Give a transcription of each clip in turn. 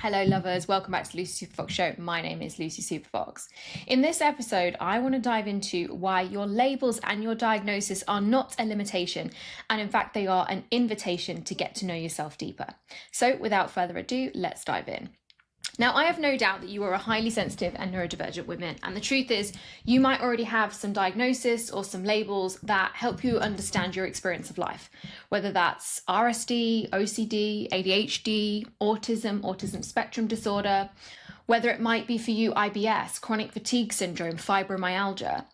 Hello lovers, welcome back to Lucy Superfox Show. My name is Lucy Superfox. In this episode, I want to dive into why your labels and your diagnosis are not a limitation, and in fact they are an invitation to get to know yourself deeper. So without further ado, let's dive in. Now, I have no doubt that you are a highly sensitive and neurodivergent woman, and the truth is you might already have some diagnosis or some labels that help you understand your experience of life, whether that's RSD, OCD, ADHD, autism spectrum disorder, whether it might be for you IBS, chronic fatigue syndrome, fibromyalgia.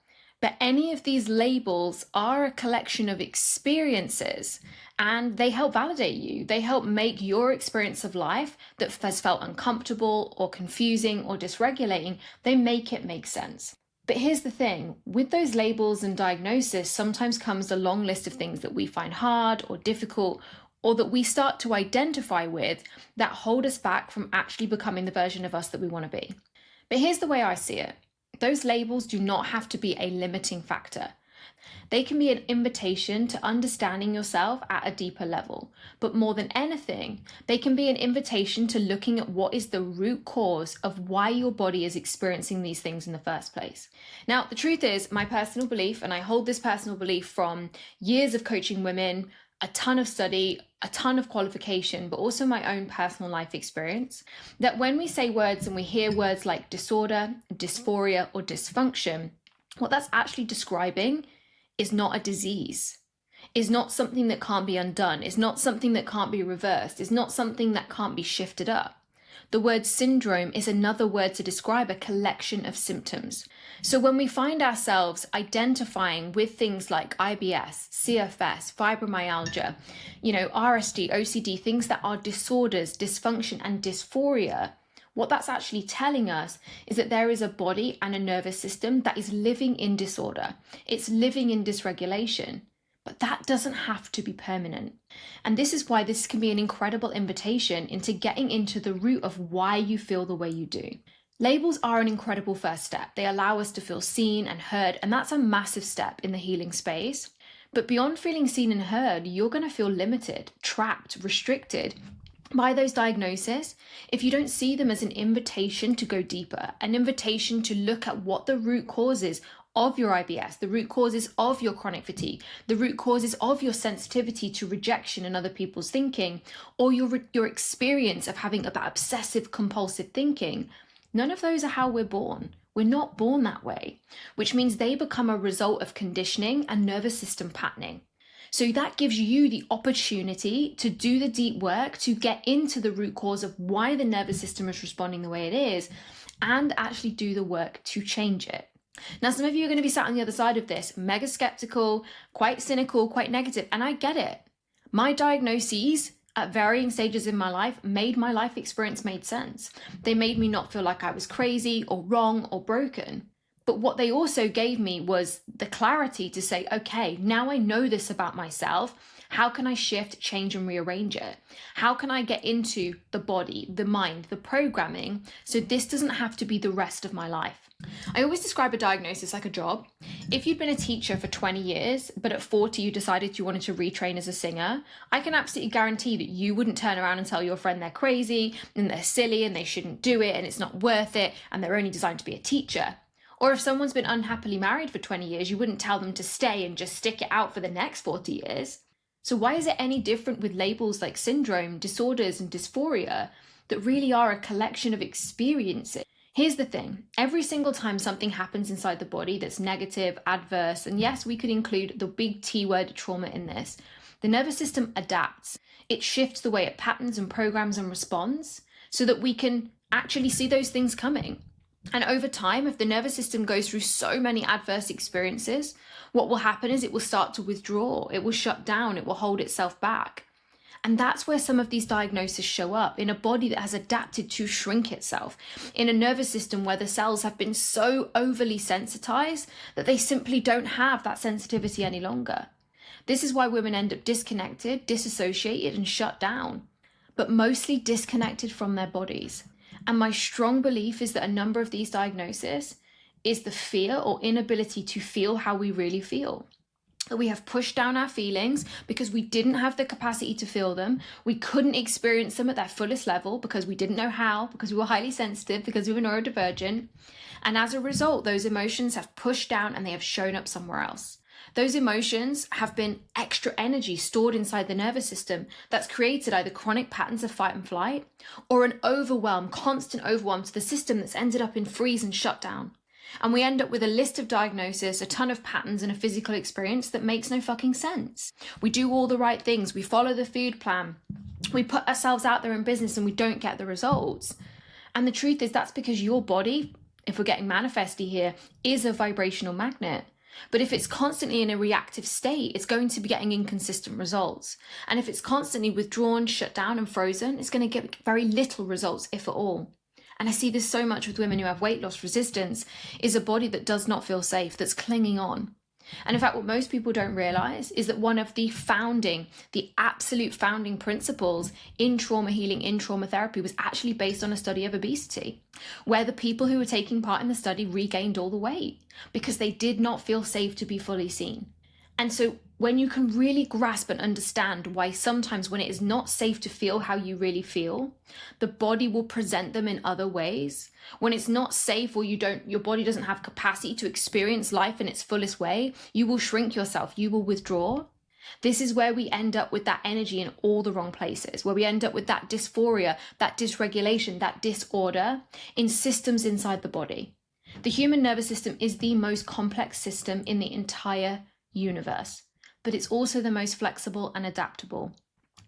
But any of these labels are a collection of experiences, and they help validate you. They help make your experience of life that has felt uncomfortable or confusing or dysregulating, they make it make sense. But here's the thing, with those labels and diagnosis sometimes comes a long list of things that we find hard or difficult, or that we start to identify with, that hold us back from actually becoming the version of us that we want to be. But here's the way I see it. Those labels do not have to be a limiting factor. They can be an invitation to understanding yourself at a deeper level. But more than anything, they can be an invitation to looking at what is the root cause of why your body is experiencing these things in the first place. Now, the truth is, my personal belief, and I hold this personal belief from years of coaching women, a ton of study, a ton of qualification, but also my own personal life experience, that when we say words and we hear words like disorder, dysphoria, or dysfunction, what that's actually describing is not a disease, is not something that can't be undone, is not something that can't be reversed, is not something that can't be shifted up. The word syndrome is another word to describe a collection of symptoms. So when we find ourselves identifying with things like IBS, CFS, fibromyalgia, RSD, OCD, things that are disorders, dysfunction, and dysphoria, what that's actually telling us is that there is a body and a nervous system that is living in disorder. It's living in dysregulation. But that doesn't have to be permanent. And this is why this can be an incredible invitation into getting into the root of why you feel the way you do. Labels are an incredible first step. They allow us to feel seen and heard, and that's a massive step in the healing space. But beyond feeling seen and heard, you're going to feel limited, trapped, restricted by those diagnoses if you don't see them as an invitation to go deeper, an invitation to look at what the root causes of your IBS, the root causes of your chronic fatigue, the root causes of your sensitivity to rejection and other people's thinking, or your experience of having that obsessive compulsive thinking. None of those are how we're born. We're not born that way, which means they become a result of conditioning and nervous system patterning. So that gives you the opportunity to do the deep work, to get into the root cause of why the nervous system is responding the way it is, and actually do the work to change it. Now, some of you are going to be sat on the other side of this, mega skeptical, quite cynical, quite negative, and I get it. My diagnoses at varying stages in my life made my life experience made sense. They made me not feel like I was crazy or wrong or broken. But what they also gave me was the clarity to say, okay, now I know this about myself. How can I shift, change, and rearrange it? How can I get into the body, the mind, the programming, so this doesn't have to be the rest of my life? I always describe a diagnosis like a job. If you'd been a teacher for 20 years, but at 40 you decided you wanted to retrain as a singer, I can absolutely guarantee that you wouldn't turn around and tell your friend they're crazy and they're silly and they shouldn't do it and it's not worth it and they're only designed to be a teacher. Or if someone's been unhappily married for 20 years, you wouldn't tell them to stay and just stick it out for the next 40 years. So why is it any different with labels like syndrome, disorders, and dysphoria that really are a collection of experiences? Here's the thing, every single time something happens inside the body that's negative, adverse, and yes, we could include the big T word trauma in this, the nervous system adapts. It shifts the way it patterns and programs and responds so that we can actually see those things coming. And over time, if the nervous system goes through so many adverse experiences, what will happen is it will start to withdraw, it will shut down, it will hold itself back. And that's where some of these diagnoses show up, in a body that has adapted to shrink itself, in a nervous system where the cells have been so overly sensitized that they simply don't have that sensitivity any longer. This is why women end up disconnected, disassociated, and shut down, but mostly disconnected from their bodies. And my strong belief is that a number of these diagnoses is the fear or inability to feel how we really feel. We have pushed down our feelings because we didn't have the capacity to feel them. We couldn't experience them at their fullest level because we didn't know how, because we were highly sensitive, because we were neurodivergent. And as a result, those emotions have pushed down and they have shown up somewhere else. Those emotions have been extra energy stored inside the nervous system that's created either chronic patterns of fight and flight or an overwhelm, constant overwhelm to the system that's ended up in freeze and shutdown. And we end up with a list of diagnoses, a ton of patterns, and a physical experience that makes no fucking sense. We do all the right things. We follow the food plan. We put ourselves out there in business and we don't get the results. And the truth is that's because your body, if we're getting manifesty here, is a vibrational magnet. But if it's constantly in a reactive state, it's going to be getting inconsistent results. And if it's constantly withdrawn, shut down, and frozen, it's going to get very little results, if at all. And I see this so much with women who have weight loss resistance, is a body that does not feel safe, that's clinging on. And in fact, what most people don't realize is that one of the absolute founding principles in trauma healing, in trauma therapy, was actually based on a study of obesity, where the people who were taking part in the study regained all the weight because they did not feel safe to be fully seen. And so when you can really grasp and understand why sometimes when it is not safe to feel how you really feel, the body will present them in other ways. When it's not safe or your body doesn't have capacity to experience life in its fullest way, you will shrink yourself, you will withdraw. This is where we end up with that energy in all the wrong places, where we end up with that dysphoria, that dysregulation, that disorder in systems inside the body. The human nervous system is the most complex system in the entire universe, but it's also the most flexible and adaptable.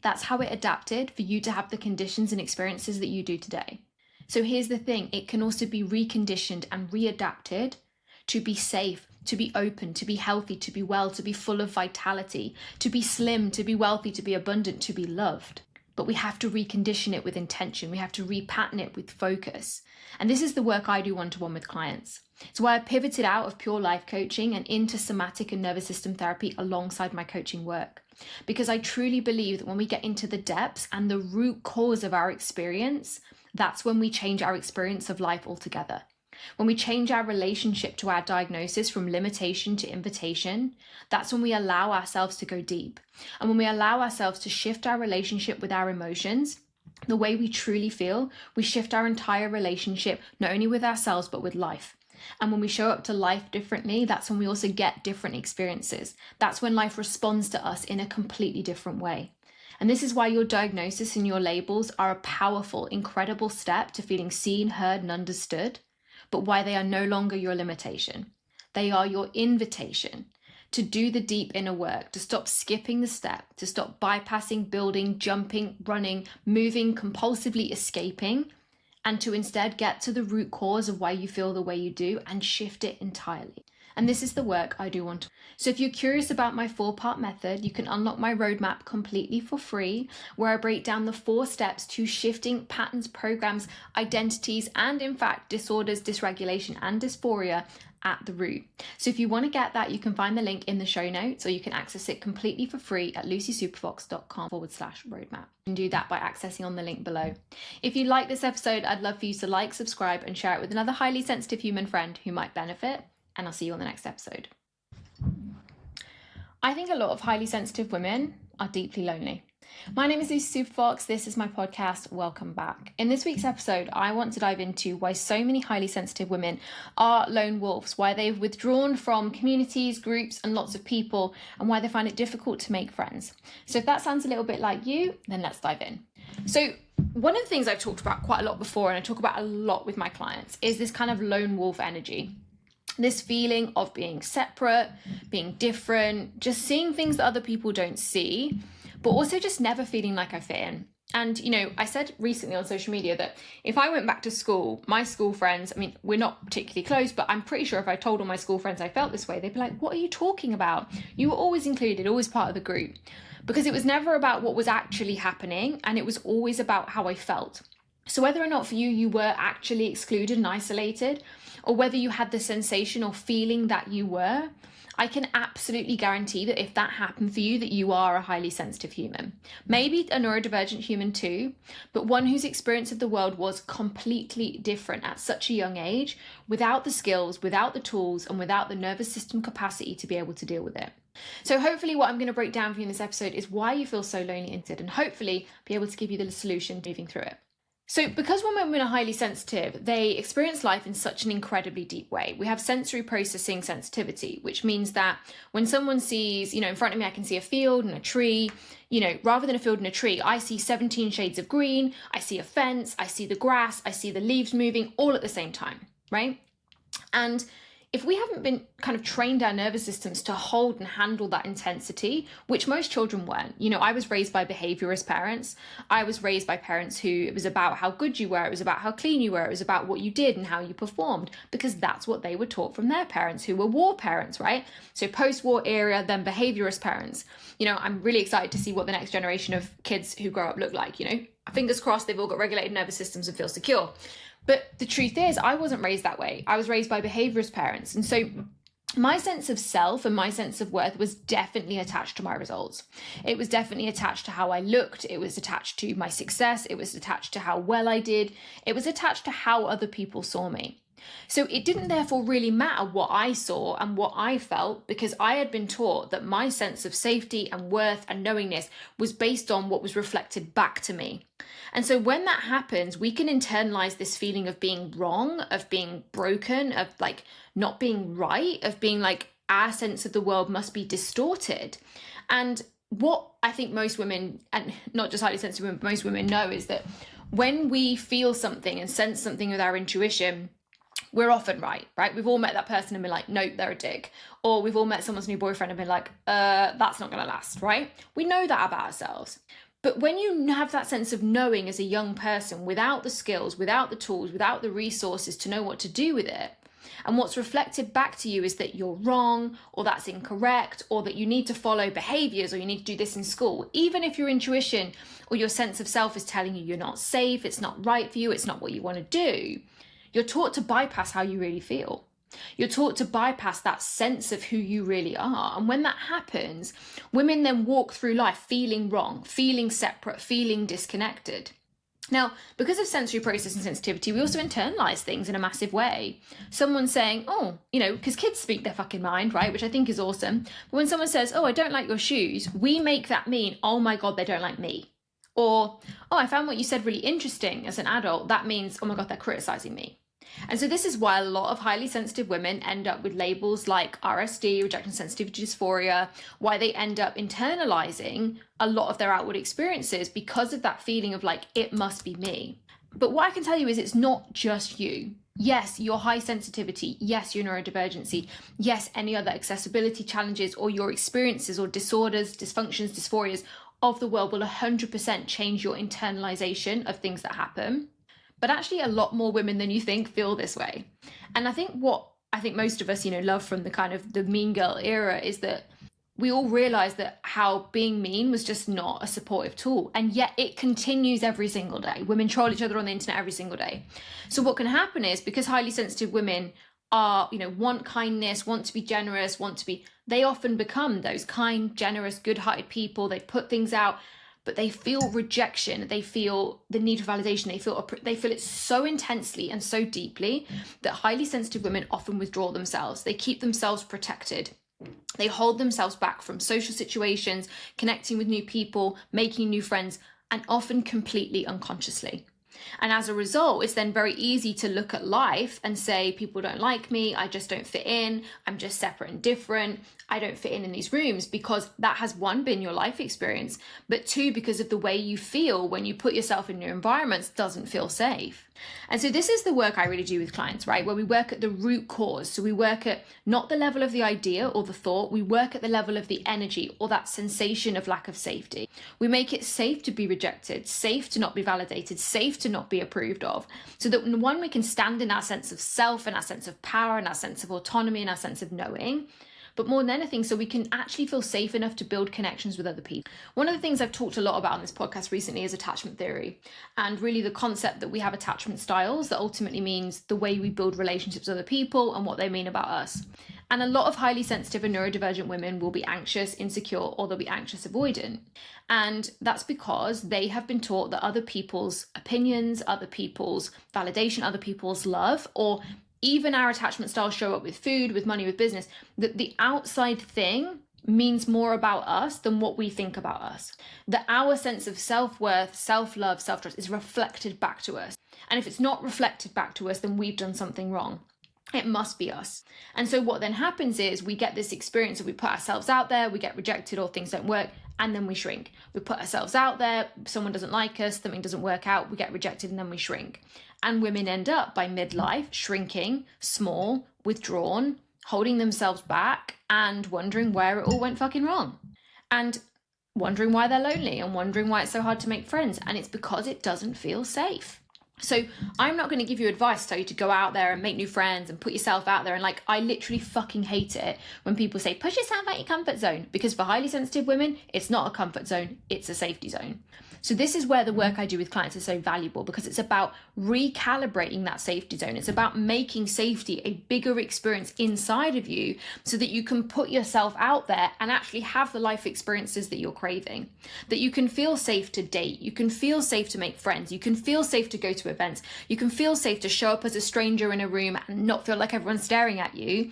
That's how it adapted for you to have the conditions and experiences that you do today. So here's the thing, it can also be reconditioned and readapted to be safe, to be open, to be healthy, to be well, to be full of vitality, to be slim, to be wealthy, to be abundant, to be loved. But we have to recondition it with intention. We have to repattern it with focus. And this is the work I do one-to-one with clients. It's why I pivoted out of pure life coaching and into somatic and nervous system therapy alongside my coaching work. Because I truly believe that when we get into the depths and the root cause of our experience, that's when we change our experience of life altogether. When we change our relationship to our diagnosis from limitation to invitation, that's when we allow ourselves to go deep. And when we allow ourselves to shift our relationship with our emotions, the way we truly feel, we shift our entire relationship, not only with ourselves, but with life. And when we show up to life differently, that's when we also get different experiences. That's when life responds to us in a completely different way. And this is why your diagnosis and your labels are a powerful, incredible step to feeling seen, heard, and understood, but why they are no longer your limitation. They are your invitation to do the deep inner work, to stop skipping the step, to stop bypassing, building, jumping, running, moving, compulsively escaping, and to instead get to the root cause of why you feel the way you do and shift it entirely. And this is the work I do want to. So if you're curious about my 4-part method, you can unlock my roadmap completely for free, where I break down the 4 steps to shifting patterns, programs, identities, and in fact, disorders, dysregulation, and dysphoria at the root. So if you want to get that, you can find the link in the show notes, or you can access it completely for free at lucysuperfox.com/roadmap. You can do that by accessing on the link below. If you like this episode, I'd love for you to like, subscribe, and share it with another highly sensitive human friend who might benefit. And I'll see you on the next episode. I think a lot of highly sensitive women are deeply lonely. My name is Lucy Superfox. This is my podcast. Welcome back. In this week's episode, I want to dive into why so many highly sensitive women are lone wolves, why they've withdrawn from communities, groups, and lots of people, and why they find it difficult to make friends. So if that sounds a little bit like you, then let's dive in. So one of the things I've talked about quite a lot before, and I talk about a lot with my clients, is this kind of lone wolf energy. This feeling of being separate, being different, just seeing things that other people don't see, but also just never feeling like I fit in. And, you know, I said recently on social media that if I went back to school, my school friends, I mean, we're not particularly close, but I'm pretty sure if I told all my school friends I felt this way, they'd be like, what are you talking about? You were always included, always part of the group. Because it was never about what was actually happening, and it was always about how I felt. So whether or not for you, you were actually excluded and isolated, or whether you had the sensation or feeling that you were, I can absolutely guarantee that if that happened for you, that you are a highly sensitive human. Maybe a neurodivergent human too, but one whose experience of the world was completely different at such a young age, without the skills, without the tools, and without the nervous system capacity to be able to deal with it. So hopefully what I'm going to break down for you in this episode is why you feel so lonely and sad, and hopefully be able to give you the solution moving through it. So because when women are highly sensitive, they experience life in such an incredibly deep way. We have sensory processing sensitivity, which means that when someone sees, in front of me, I can see a field and a tree, rather than a field and a tree, I see 17 shades of green, I see a fence, I see the grass, I see the leaves moving all at the same time, right? And if we haven't been kind of trained our nervous systems to hold and handle that intensity, which most children weren't. I was raised by behaviorist parents. I was raised by parents who it was about how good you were, it was about how clean you were, it was about what you did and how you performed, because that's what they were taught from their parents, who were war parents, right? So post-war era, then behaviorist parents. I'm really excited to see what the next generation of kids who grow up look like. Fingers crossed they've all got regulated nervous systems and feel secure. But the truth is, I wasn't raised that way. I was raised by behaviorist parents. And so my sense of self and my sense of worth was definitely attached to my results. It was definitely attached to how I looked. It was attached to my success. It was attached to how well I did. It was attached to how other people saw me. So it didn't therefore really matter what I saw and what I felt, because I had been taught that my sense of safety and worth and knowingness was based on what was reflected back to me. And so when that happens, we can internalize this feeling of being wrong, of being broken, of like not being right, of being like our sense of the world must be distorted. And what I think most women, and not just highly sensitive women, but most women know, is that when we feel something and sense something with our intuition, we're often right? We've all met that person and been like, nope, they're a dick. Or we've all met someone's new boyfriend and been like, that's not going to last, right? We know that about ourselves. But when you have that sense of knowing as a young person, without the skills, without the tools, without the resources to know what to do with it, and what's reflected back to you is that you're wrong, or that's incorrect, or that you need to follow behaviors, or you need to do this in school, even if your intuition or your sense of self is telling you you're not safe, it's not right for you, it's not what you want to do, you're taught to bypass how you really feel. You're taught to bypass that sense of who you really are. And when that happens, women then walk through life feeling wrong, feeling separate, feeling disconnected. Now, because of sensory processing sensitivity, we also internalize things in a massive way. Someone saying, because kids speak their fucking mind, right? Which I think is awesome. But when someone says, I don't like your shoes, we make that mean, oh my God, they don't like me. Or, I found what you said really interesting as an adult. That means, oh my God, they're criticizing me. And so this is why a lot of highly sensitive women end up with labels like RSD, rejection sensitivity dysphoria, why they end up internalizing a lot of their outward experiences because of that feeling of like, it must be me. But what I can tell you is it's not just you. Yes, your high sensitivity. Yes, your neurodivergency. Yes, any other accessibility challenges or your experiences or disorders, dysfunctions, dysphorias of the world will 100% change your internalization of things that happen. But actually a lot more women than you think feel this way. And I think what most of us, love from the kind of the mean girl era is that we all realize that how being mean was just not a supportive tool. And yet it continues every single day. Women troll each other on the internet every single day. So what can happen is, because highly sensitive women are, want kindness, want to be generous, they often become those kind, generous, good-hearted people. They put things out, but they feel rejection, they feel the need for validation, they feel it so intensely and so deeply that highly sensitive women often withdraw themselves. They keep themselves protected. They hold themselves back from social situations, connecting with new people, making new friends, and often completely unconsciously. And as a result, it's then very easy to look at life and say, people don't like me, I just don't fit in, I'm just separate and different, I don't fit in these rooms, because that has, one, been your life experience, but two, because of the way you feel when you put yourself in new environments doesn't feel safe. And so this is the work I really do with clients, right? Where we work at the root cause. So we work at not the level of the idea or the thought, we work at the level of the energy or that sensation of lack of safety. We make it safe to be rejected, safe to not be validated, safe to not be approved of. So that, one, we can stand in our sense of self and our sense of power and our sense of autonomy and our sense of knowing. But more than anything, so we can actually feel safe enough to build connections with other people. One of the things I've talked a lot about on this podcast recently is attachment theory, and really the concept that we have attachment styles that ultimately means the way we build relationships with other people and what they mean about us. And a lot of highly sensitive and neurodivergent women will be anxious, insecure, or they'll be anxious avoidant. And that's because they have been taught that other people's opinions, other people's validation, other people's love, or even our attachment styles show up with food, with money, with business, that the outside thing means more about us than what we think about us. That our sense of self-worth, self-love, self-trust is reflected back to us. And if it's not reflected back to us, then we've done something wrong. It must be us. And so what then happens is we get this experience of we put ourselves out there, we get rejected or things don't work, and then we shrink. We put ourselves out there, someone doesn't like us, something doesn't work out, we get rejected, and then we shrink. And women end up by midlife shrinking, small, withdrawn, holding themselves back, and wondering where it all went fucking wrong. And wondering why they're lonely and wondering why it's so hard to make friends. And it's because it doesn't feel safe. So I'm not going to give you advice to tell you to go out there and make new friends and put yourself out there. And like, I literally fucking hate it when people say, push yourself out your comfort zone, because for highly sensitive women, it's not a comfort zone, it's a safety zone. So this is where the work I do with clients is so valuable, because it's about recalibrating that safety zone. It's about making safety a bigger experience inside of you so that you can put yourself out there and actually have the life experiences that you're craving. That you can feel safe to date, you can feel safe to make friends, you can feel safe to go to events, you can feel safe to show up as a stranger in a room and not feel like everyone's staring at you,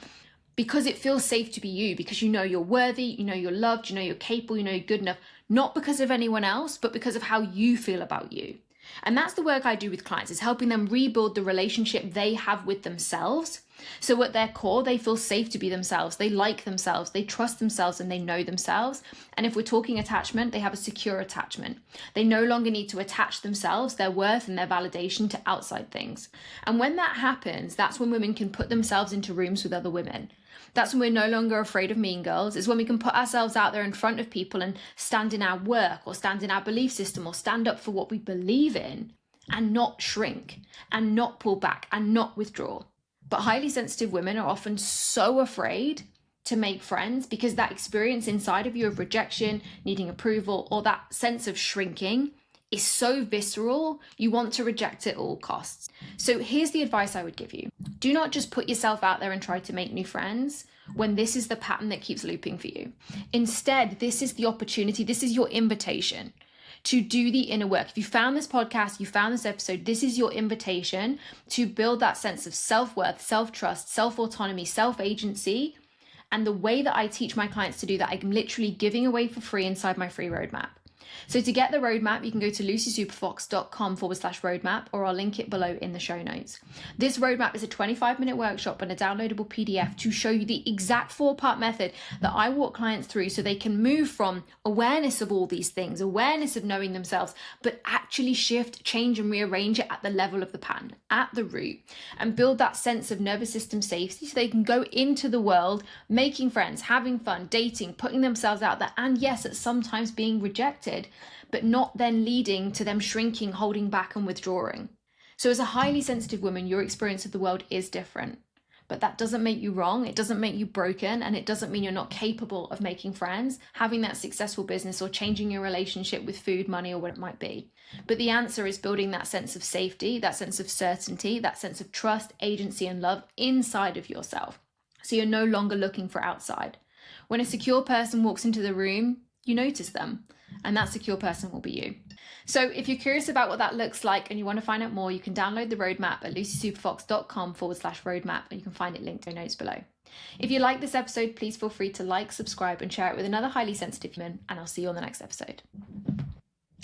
because it feels safe to be you, because you know you're worthy, you know you're loved, you know you're capable, you know you're good enough, not because of anyone else, but because of how you feel about you. And that's the work I do with clients, is helping them rebuild the relationship they have with themselves. So at their core, they feel safe to be themselves, they like themselves, they trust themselves, and they know themselves. And if we're talking attachment, they have a secure attachment. They no longer need to attach themselves, their worth and their validation to outside things. And when that happens, that's when women can put themselves into rooms with other women. That's when we're no longer afraid of mean girls. It's when we can put ourselves out there in front of people and stand in our work or stand in our belief system or stand up for what we believe in and not shrink and not pull back and not withdraw. But highly sensitive women are often so afraid to make friends because that experience inside of you of rejection, needing approval, or that sense of shrinking is so visceral, you want to reject it at all costs. So here's the advice I would give you. Do not just put yourself out there and try to make new friends when this is the pattern that keeps looping for you. Instead, this is the opportunity, this is your invitation to do the inner work. If you found this podcast, you found this episode, this is your invitation to build that sense of self-worth, self-trust, self-autonomy, self-agency. And the way that I teach my clients to do that, I'm literally giving away for free inside my free roadmap. So to get the roadmap, you can go to lucysuperfox.com/roadmap, or I'll link it below in the show notes. This roadmap is a 25-minute workshop and a downloadable PDF to show you the exact 4-part method that I walk clients through so they can move from awareness of all these things, awareness of knowing themselves, but actually shift, change, and rearrange it at the level of the pattern, at the root, and build that sense of nervous system safety so they can go into the world making friends, having fun, dating, putting themselves out there, and yes, at sometimes being rejected, but not then leading to them shrinking, holding back, and withdrawing. So as a highly sensitive woman, your experience of the world is different, but that doesn't make you wrong. It doesn't make you broken, and it doesn't mean you're not capable of making friends, having that successful business, or changing your relationship with food, money, or what it might be. But the answer is building that sense of safety, that sense of certainty, that sense of trust, agency, and love inside of yourself. So you're no longer looking for outside. When a secure person walks into the room, you notice them, and that secure person will be you. So if you're curious about what that looks like and you want to find out more, you can download the roadmap at lucysuperfox.com/roadmap, and you can find it linked in the notes below. If you like this episode, please feel free to like, subscribe, and share it with another highly sensitive human, and I'll see you on the next episode.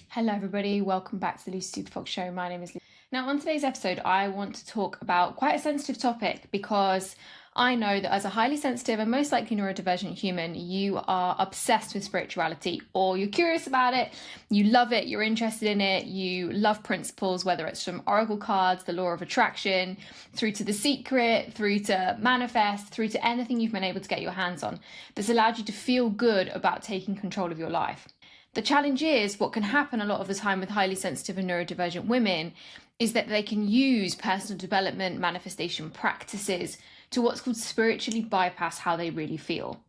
Hello everybody, welcome back to the Lucy Superfox Show. My name is Lucy. Now on today's episode, I want to talk about quite a sensitive topic, because I know that as a highly sensitive and most likely neurodivergent human, you are obsessed with spirituality, or you're curious about it, you love it, you're interested in it, you love principles, whether it's from oracle cards, the law of attraction, through to The Secret, through to manifest, through to anything you've been able to get your hands on that's allowed you to feel good about taking control of your life. The challenge is, what can happen a lot of the time with highly sensitive and neurodivergent women is that they can use personal development, manifestation practices to what's called spiritually bypass how they really feel.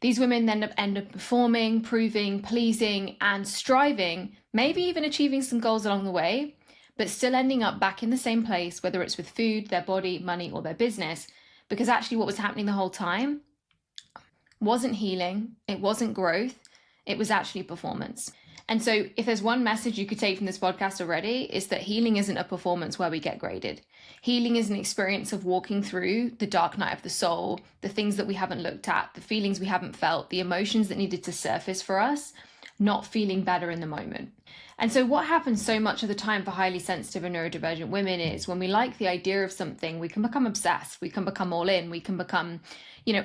These women then end up performing, proving, pleasing, and striving, maybe even achieving some goals along the way, but still ending up back in the same place, whether it's with food, their body, money, or their business, because actually what was happening the whole time wasn't healing, it wasn't growth, it was actually performance. And so if there's one message you could take from this podcast already, is that healing isn't a performance where we get graded. Healing is an experience of walking through the dark night of the soul, the things that we haven't looked at, the feelings we haven't felt, the emotions that needed to surface for us, not feeling better in the moment. And so what happens so much of the time for highly sensitive and neurodivergent women is when we like the idea of something, we can become obsessed, we can become all in, we can become,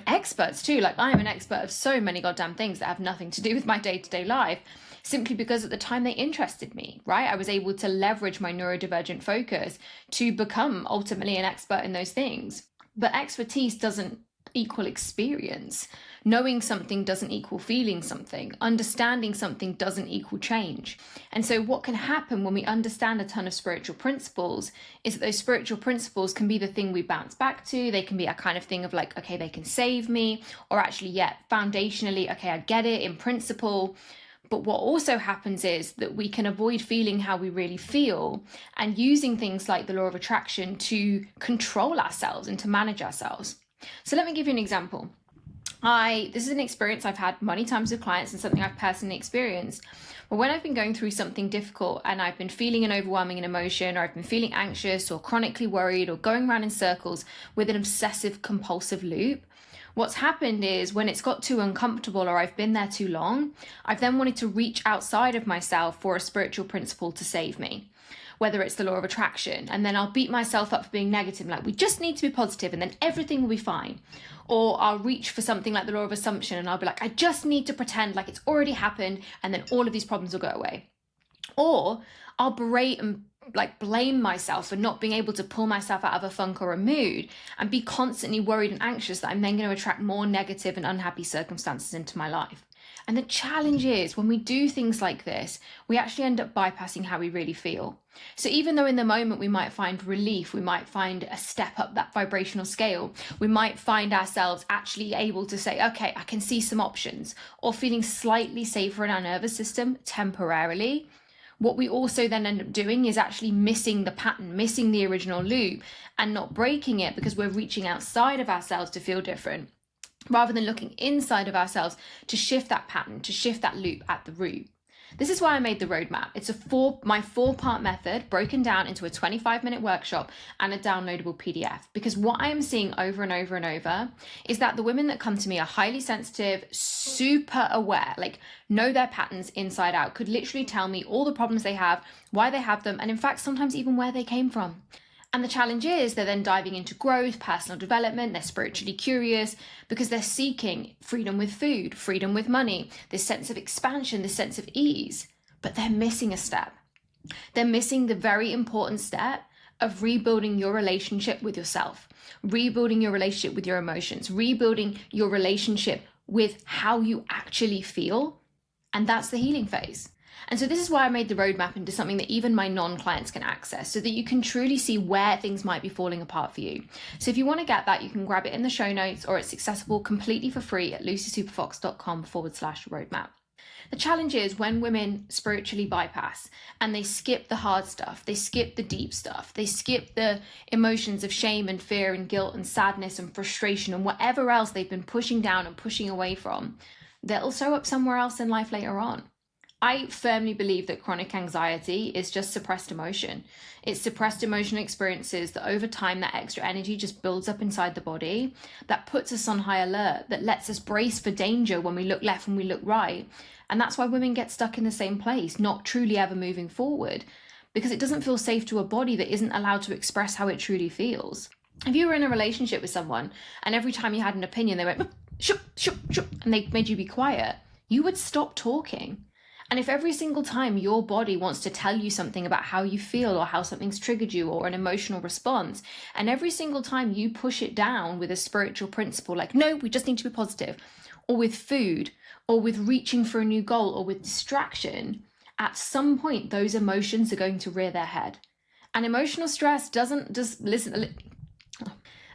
experts too. Like I am an expert of so many goddamn things that have nothing to do with my day-to-day life, simply because at the time they interested me, right? I was able to leverage my neurodivergent focus to become ultimately an expert in those things. But expertise doesn't equal experience. Knowing something doesn't equal feeling something. Understanding something doesn't equal change. And so what can happen when we understand a ton of spiritual principles is that those spiritual principles can be the thing we bounce back to. They can be a kind of thing of like, okay, they can save me, or actually, foundationally, okay, I get it in principle. But what also happens is that we can avoid feeling how we really feel and using things like the law of attraction to control ourselves and to manage ourselves. So let me give you an example. This is an experience I've had many times with clients and something I've personally experienced. But when I've been going through something difficult and I've been feeling an overwhelming emotion, or I've been feeling anxious or chronically worried or going around in circles with an obsessive compulsive loop, what's happened is when it's got too uncomfortable or I've been there too long, I've then wanted to reach outside of myself for a spiritual principle to save me. Whether it's the law of attraction, and then I'll beat myself up for being negative, like we just need to be positive and then everything will be fine. Or I'll reach for something like the law of assumption and I'll be like, I just need to pretend like it's already happened and then all of these problems will go away. Or I'll berate and blame myself for not being able to pull myself out of a funk or a mood and be constantly worried and anxious that I'm then going to attract more negative and unhappy circumstances into my life. And the challenge is when we do things like this, we actually end up bypassing how we really feel. So even though in the moment we might find relief, we might find a step up that vibrational scale, we might find ourselves actually able to say, okay, I can see some options, or feeling slightly safer in our nervous system temporarily. What we also then end up doing is actually missing the pattern, missing the original loop, and not breaking it because we're reaching outside of ourselves to feel different, rather than looking inside of ourselves to shift that pattern, to shift that loop at the root. This is why I made the roadmap. It's my 4-part method broken down into a 25-minute workshop and a downloadable PDF. Because what I am seeing over and over and over is that the women that come to me are highly sensitive, super aware, like know their patterns inside out, could literally tell me all the problems they have, why they have them, and in fact, sometimes even where they came from. And the challenge is they're then diving into growth, personal development, they're spiritually curious because they're seeking freedom with food, freedom with money, this sense of expansion, this sense of ease, but they're missing a step. They're missing the very important step of rebuilding your relationship with yourself, rebuilding your relationship with your emotions, rebuilding your relationship with how you actually feel. And that's the healing phase. And so this is why I made the roadmap into something that even my non-clients can access so that you can truly see where things might be falling apart for you. So if you want to get that, you can grab it in the show notes, or it's accessible completely for free at lucysuperfox.com/roadmap. The challenge is when women spiritually bypass and they skip the hard stuff, they skip the deep stuff, they skip the emotions of shame and fear and guilt and sadness and frustration and whatever else they've been pushing down and pushing away from, that'll show up somewhere else in life later on. I firmly believe that chronic anxiety is just suppressed emotion. It's suppressed emotional experiences that over time, that extra energy just builds up inside the body, that puts us on high alert, that lets us brace for danger when we look left, when we look right. And that's why women get stuck in the same place, not truly ever moving forward, because it doesn't feel safe to a body that isn't allowed to express how it truly feels. If you were in a relationship with someone and every time you had an opinion, they went, shup, shup, shup, and they made you be quiet, you would stop talking. And if every single time your body wants to tell you something about how you feel or how something's triggered you or an emotional response, and every single time you push it down with a spiritual principle like, no, we just need to be positive, or with food, or with reaching for a new goal, or with distraction, at some point those emotions are going to rear their head. And emotional stress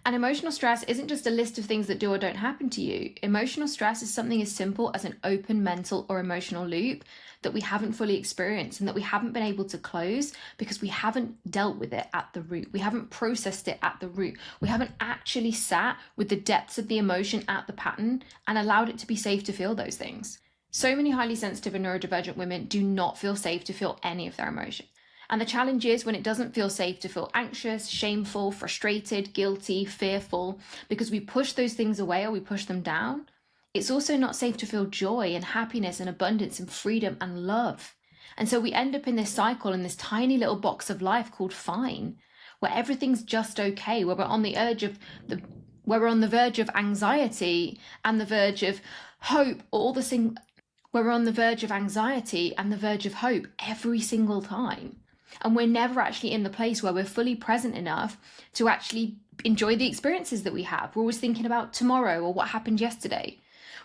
And emotional stress isn't just a list of things that do or don't happen to you. Emotional stress is something as simple as an open mental or emotional loop that we haven't fully experienced and that we haven't been able to close because we haven't dealt with it at the root. We haven't processed it at the root. We haven't actually sat with the depths of the emotion at the pattern and allowed it to be safe to feel those things. So many highly sensitive and neurodivergent women do not feel safe to feel any of their emotion. And the challenge is when it doesn't feel safe to feel anxious, shameful, frustrated, guilty, fearful, because we push those things away or we push them down, it's also not safe to feel joy and happiness and abundance and freedom and love. And so we end up in this cycle, in this tiny little box of life called fine, where everything's just okay, where we're on the verge of anxiety and the verge of hope, where we're on the verge of anxiety and the verge of hope every single time. And we're never actually in the place where we're fully present enough to actually enjoy the experiences that we have. We're always thinking about tomorrow or what happened yesterday.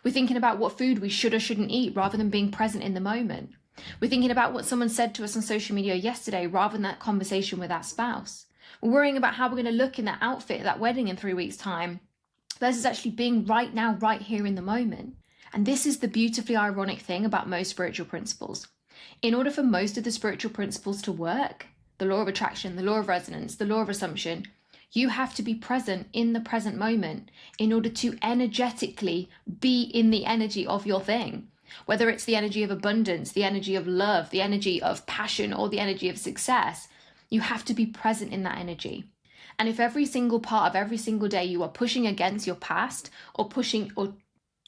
We're thinking about what food we should or shouldn't eat rather than being present in the moment. We're thinking about what someone said to us on social media yesterday rather than that conversation with our spouse. We're worrying about how we're going to look in that outfit at that wedding in 3 weeks' time versus actually being right now, right here in the moment. And this is the beautifully ironic thing about most spiritual principles. In order for most of the spiritual principles to work, the law of attraction, the law of resonance, the law of assumption, you have to be present in the present moment in order to energetically be in the energy of your thing. Whether it's the energy of abundance, the energy of love, the energy of passion, or the energy of success, you have to be present in that energy. And if every single part of every single day you are pushing against your past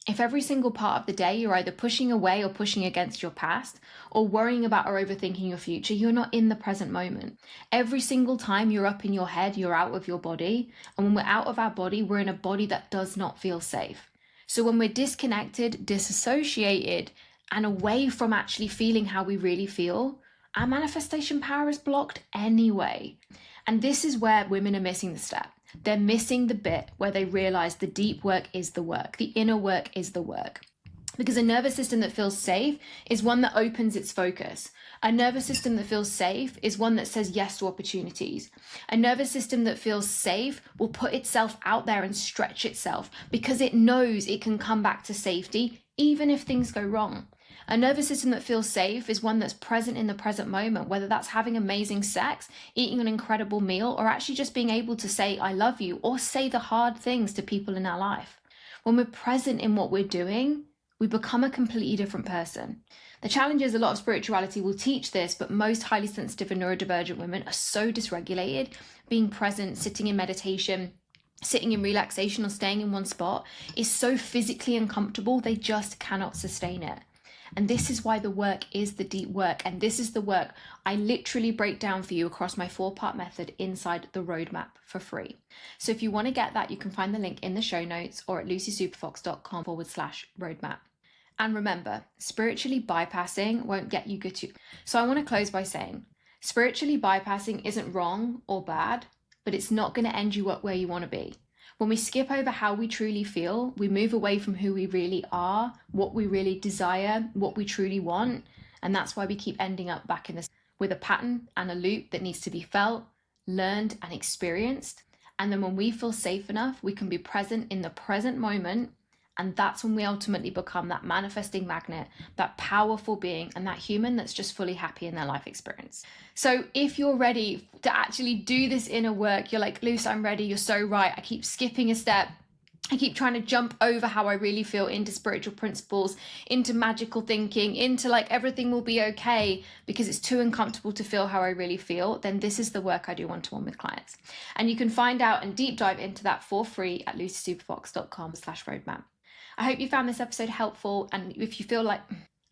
if every single part of the day you're either pushing away or pushing against your past or worrying about or overthinking your future, you're not in the present moment. Every single time you're up in your head, you're out of your body. And when we're out of our body, we're in a body that does not feel safe. So when we're disconnected, disassociated, and away from actually feeling how we really feel, our manifestation power is blocked anyway. And this is where women are missing the step. They're missing the bit where they realize the deep work is the work, the inner work is the work. Because a nervous system that feels safe is one that opens its focus. A nervous system that feels safe is one that says yes to opportunities. A nervous system that feels safe will put itself out there and stretch itself because it knows it can come back to safety even if things go wrong. A nervous system that feels safe is one that's present in the present moment, whether that's having amazing sex, eating an incredible meal, or actually just being able to say, I love you, or say the hard things to people in our life. When we're present in what we're doing, we become a completely different person. The challenge is a lot of spirituality will teach this, but most highly sensitive and neurodivergent women are so dysregulated. Being present, sitting in meditation, sitting in relaxation, or staying in one spot is so physically uncomfortable, they just cannot sustain it. And this is why the work is the deep work. And this is the work I literally break down for you across my 4-part method inside the roadmap for free. So if you want to get that, you can find the link in the show notes or at lucysuperfox.com/roadmap. And remember, spiritually bypassing won't get you good to. So I want to close by saying, spiritually bypassing isn't wrong or bad, but it's not going to end you up where you want to be. When we skip over how we truly feel, we move away from who we really are, what we really desire, what we truly want. And that's why we keep ending up back in this with a pattern and a loop that needs to be felt, learned, and experienced. And then when we feel safe enough, we can be present in the present moment. And that's when we ultimately become that manifesting magnet, that powerful being, and that human that's just fully happy in their life experience. So if you're ready to actually do this inner work, you're like, Luce, I'm ready. You're so right. I keep skipping a step. I keep trying to jump over how I really feel into spiritual principles, into magical thinking, into like everything will be okay because it's too uncomfortable to feel how I really feel, then this is the work I do one-to-one with clients. And you can find out and deep dive into that for free at lucysuperfox.com/roadmap. I hope you found this episode helpful, and if you feel like,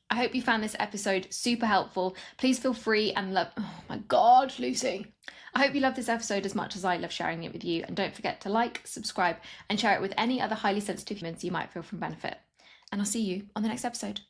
I hope you found this episode super helpful, please feel free and love, oh my God, Lucy. I hope you love this episode as much as I love sharing it with you, and don't forget to like, subscribe, and share it with any other highly sensitive humans you might feel from benefit. And I'll see you on the next episode.